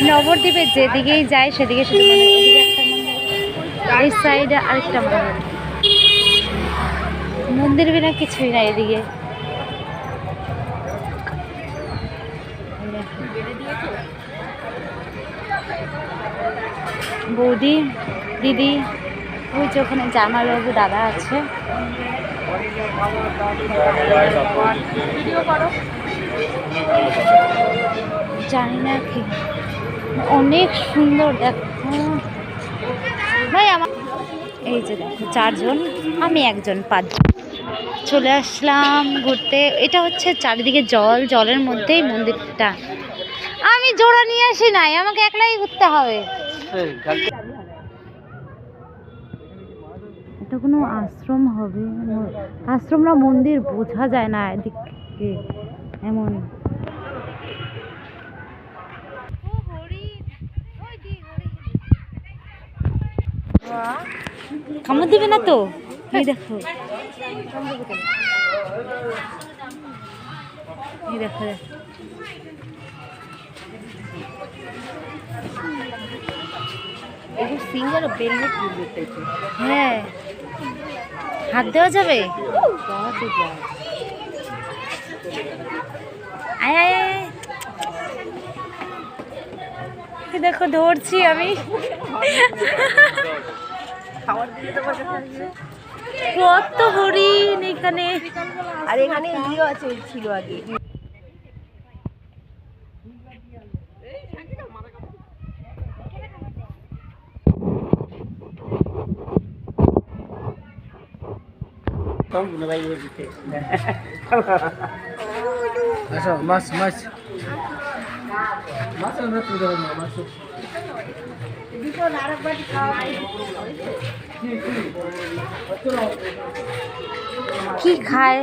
নবদ্বীপের যেদিকেই যায় সেদিকে শুধু মন্দির, এদিকে একটা মন্দির, এই সাইডে আরেকটা মন্দির। মন্দির বিনা কিছুই না এদিকে। বৌদি, দিদি, ওই যে ওখানে জামাইবাবু দাদা আছে। জানি না কি, অনেক সুন্দর দেখো ভাই। আমার এই যে দেখো 4 জন, আমি একজন, 5 জন চলে আসলাম ঘুরতে। এটা হচ্ছে চারিদিকে জল, জলের মধ্যেই মন্দিরটা। আমি জোড়া নিয়ে আসি নাই, আমাকে একলাই ঘুরতে হবে। এটা কোনো আশ্রম হবে, আশ্রম না মন্দির বোঝা যায় না এদিকে এমন। কামড় দিবে না তো? এই দেখো, এই দেখো, সিঙ্গার বেলভেট টাইপের। হ্যাঁ, হাত দেওয়া যাবে। আয় আয় আয়, দেখো ধরছি আমি। কত হরিণ এখানে, আর এখানে ইয়ে আছে, ছিল আগে। মাছ মাছ মাছ কি খায়